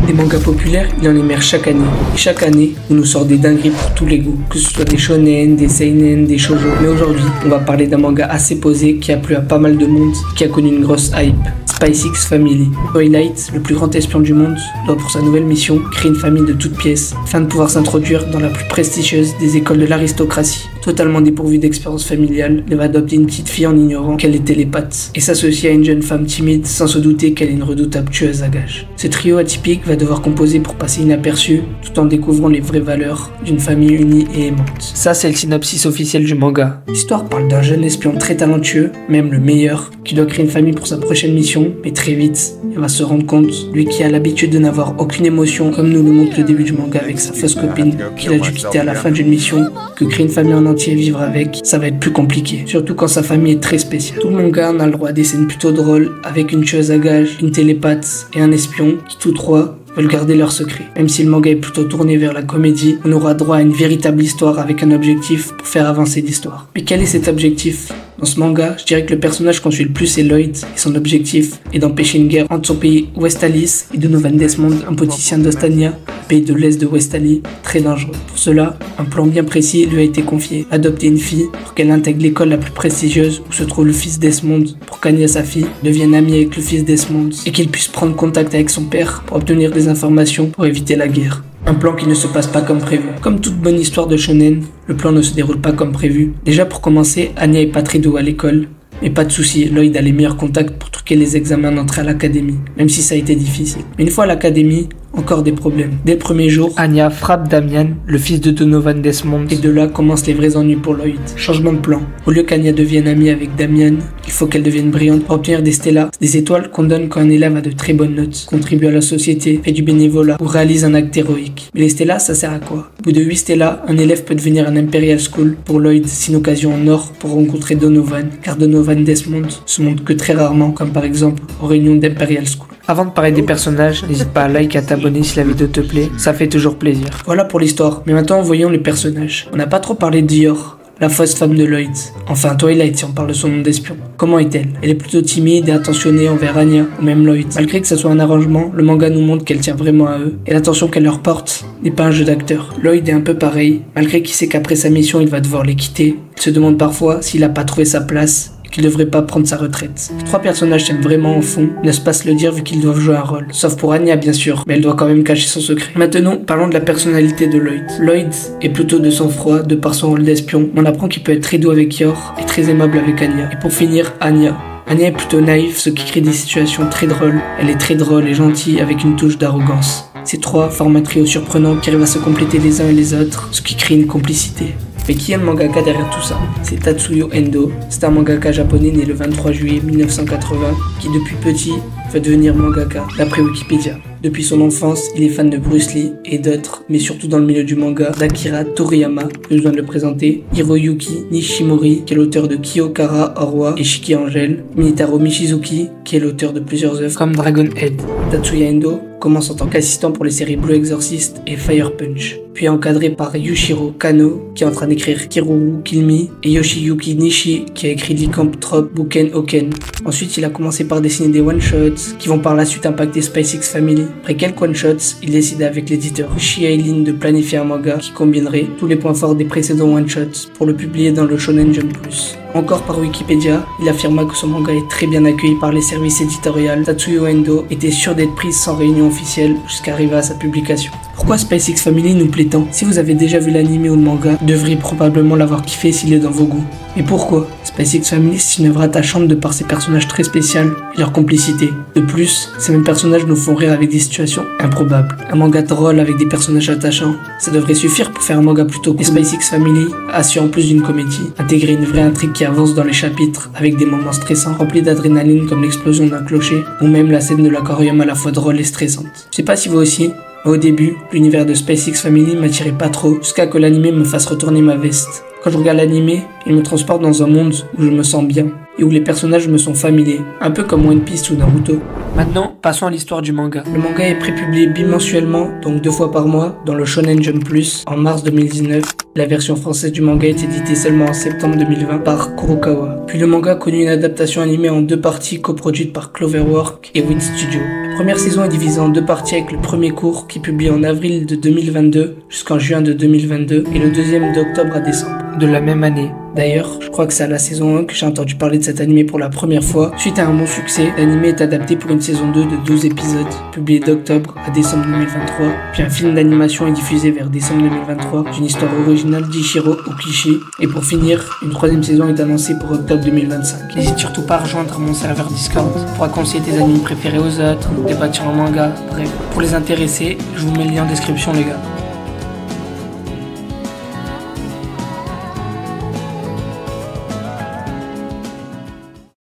Des mangas populaires, il en émerge chaque année. Et chaque année, on nous sort des dingueries pour tous les goûts. Que ce soit des shonen, des seinen, des shoujo. Mais aujourd'hui, on va parler d'un manga assez posé qui a plu à pas mal de monde, qui a connu une grosse hype. Spy X Family. Twilight, le plus grand espion du monde, doit pour sa nouvelle mission créer une famille de toutes pièces, afin de pouvoir s'introduire dans la plus prestigieuse des écoles de l'aristocratie. Totalement dépourvu d'expérience familiale, il va adopter une petite fille en ignorant qu'elle est télépathe, et s'associer à une jeune femme timide sans se douter qu'elle est une redoutable tueuse à gages. Ce trio atypique va devoir composer pour passer inaperçu, tout en découvrant les vraies valeurs d'une famille unie et aimante. Ça, c'est le synopsis officiel du manga. L'histoire parle d'un jeune espion très talentueux, même le meilleur, qui doit créer une famille pour sa prochaine mission, mais très vite, il va se rendre compte, lui qui a l'habitude de n'avoir aucune émotion, comme nous le montre le début du manga avec sa fausse copine, qu'il a dû quitter à la fin d'une mission, que créer une famille en entier et vivre avec, ça va être plus compliqué, surtout quand sa famille est très spéciale. Tout le manga en a le droit à des scènes plutôt drôles, avec une tueuse à gages, une télépathe et un espion, qui tous trois veulent garder leur secret. Même si le manga est plutôt tourné vers la comédie, on aura droit à une véritable histoire avec un objectif pour faire avancer l'histoire. Mais quel est cet objectif ? Dans ce manga, je dirais que le personnage qu'on suit le plus est Lloyd, et son objectif est d'empêcher une guerre entre son pays Westalis et Donovan Desmond, un politicien d'Ostania, pays de l'est de Westalis, très dangereux. Pour cela, un plan bien précis lui a été confié. Adopter une fille pour qu'elle intègre l'école la plus prestigieuse où se trouve le fils Desmond, pour qu'Anya, sa fille, devienne amie avec le fils Desmond, et qu'il puisse prendre contact avec son père pour obtenir des informations pour éviter la guerre. Un plan qui ne se passe pas comme prévu. Comme toute bonne histoire de shonen, le plan ne se déroule pas comme prévu. Déjà pour commencer, Anya est pas très douée à l'école. Mais pas de souci, Lloyd a les meilleurs contacts pour truquer les examens d'entrée à l'académie, même si ça a été difficile. Mais une fois à l'académie, encore des problèmes. Dès le premier jour, Anya frappe Damian, le fils de Donovan Desmond, et de là commencent les vrais ennuis pour Lloyd. Changement de plan. Au lieu qu'Anya devienne amie avec Damian, il faut qu'elle devienne brillante pour obtenir des stellas, des étoiles qu'on donne quand un élève a de très bonnes notes, contribue à la société, fait du bénévolat ou réalise un acte héroïque. Mais les stellas, ça sert à quoi? Au bout de 8 stellas, un élève peut devenir un Imperial School. Pour Lloyd, c'est une occasion en or pour rencontrer Donovan, car Donovan Desmond se montre que très rarement, comme par exemple aux réunions d'Imperial School. Avant de parler des personnages, n'hésite pas à like et à t'abonner si la vidéo te plaît, ça fait toujours plaisir. Voilà pour l'histoire, mais maintenant voyons les personnages. On n'a pas trop parlé de Dior, la fausse femme de Lloyd. Enfin Twilight si on parle de son nom d'espion. Comment est-elle? Elle est plutôt timide et attentionnée envers Anya ou même Lloyd. Malgré que ça soit un arrangement, le manga nous montre qu'elle tient vraiment à eux, et l'attention qu'elle leur porte n'est pas un jeu d'acteur. Lloyd est un peu pareil, malgré qu'il sait qu'après sa mission il va devoir les quitter. Il se demande parfois s'il a pas trouvé sa place, qu'il devrait pas prendre sa retraite. Les trois personnages s'aiment vraiment au fond, ne se pas se le dire vu qu'ils doivent jouer un rôle. Sauf pour Anya bien sûr, mais elle doit quand même cacher son secret. Maintenant, parlons de la personnalité de Lloyd. Lloyd est plutôt de sang-froid, de par son rôle d'espion. On apprend qu'il peut être très doux avec Yor et très aimable avec Anya. Et pour finir, Anya. Anya est plutôt naïve, ce qui crée des situations très drôles. Elle est très drôle et gentille avec une touche d'arrogance. Ces trois forment un trio surprenant qui arrive à se compléter les uns et les autres, ce qui crée une complicité. Mais qui est le mangaka derrière tout ça? C'est Tatsuya Endo. C'est un mangaka japonais né le 23 juillet 1980 qui depuis petit veut devenir mangaka, d'après Wikipédia. Depuis son enfance, il est fan de Bruce Lee et d'autres, mais surtout dans le milieu du manga, d'Akira Toriyama, plus besoin de le présenter, Hiroyuki Nishimori, qui est l'auteur de Kyokara Orwa et Shiki Angel, Minitaro Michizuki, qui est l'auteur de plusieurs œuvres comme Dragon Head. Tatsuya Endo commence en tant qu'assistant pour les séries Blue Exorcist et Fire Punch, puis encadré par Yushiro Kano, qui est en train d'écrire Kiruru Kill Me, et Yoshiyuki Nishi, qui a écrit Lycanthrope Buken Oken. Ensuite, il a commencé par dessiner des one-shots, qui vont par la suite impacter Spy X Family. Après quelques one-shots, il décida avec l'éditeur Rishi Aileen de planifier un manga qui combinerait tous les points forts des précédents one-shots pour le publier dans le Shonen Jump Plus. Encore par Wikipédia, il affirma que son manga est très bien accueilli par les services éditoriaux. Tatsuya Endo était sûr d'être prise sans réunion officielle jusqu'à arriver à sa publication. Pourquoi Spy X Family nous plaît tant? Si vous avez déjà vu l'anime ou le manga, vous devriez probablement l'avoir kiffé s'il est dans vos goûts. Mais pourquoi? Spy X Family, c'est une œuvre attachante de par ses personnages très spéciaux et leur complicité. De plus, ces mêmes personnages nous font rire avec des situations improbables. Un manga drôle avec des personnages attachants, ça devrait suffire pour faire un manga plutôt cool. Et Spy X Family a su en plus d'une comédie, intégrer une vraie intrigue qui avance dans les chapitres avec des moments stressants remplis d'adrénaline comme l'explosion d'un clocher ou même la scène de l'aquarium à la fois drôle et stressante. Je sais pas si vous aussi, mais au début, l'univers de Spy X Family m'attirait pas trop jusqu'à que l'anime me fasse retourner ma veste. Quand je regarde l'anime, il me transporte dans un monde où je me sens bien et où les personnages me sont familiers, un peu comme One Piece ou Naruto. Maintenant, passons à l'histoire du manga. Le manga est prépublié bimensuellement, donc 2 fois par mois, dans le Shonen Jump Plus en mars 2019. La version française du manga est éditée seulement en septembre 2020 par Kurokawa. Puis le manga connut une adaptation animée en 2 parties coproduites par Cloverworks et Wit Studio. La première saison est divisée en 2 parties avec le premier cours qui publie en avril de 2022 jusqu'en juin de 2022 et le deuxième d'octobre à décembre de la même année. D'ailleurs, je crois que c'est à la saison 1 que j'ai entendu parler de cet animé pour la première fois. Suite à un bon succès, l'animé est adapté pour une saison 2 de 12 épisodes, publié d'octobre à décembre 2023. Puis un film d'animation est diffusé vers décembre 2023 d'une histoire originale d'Ichiro Okishi. Et pour finir, une 3e saison est annoncée pour octobre 2025. N'hésite surtout pas à rejoindre mon serveur Discord pour conseiller tes animés préférés aux autres, débattre sur le manga, bref. Pour les intéressés, je vous mets le lien en description les gars.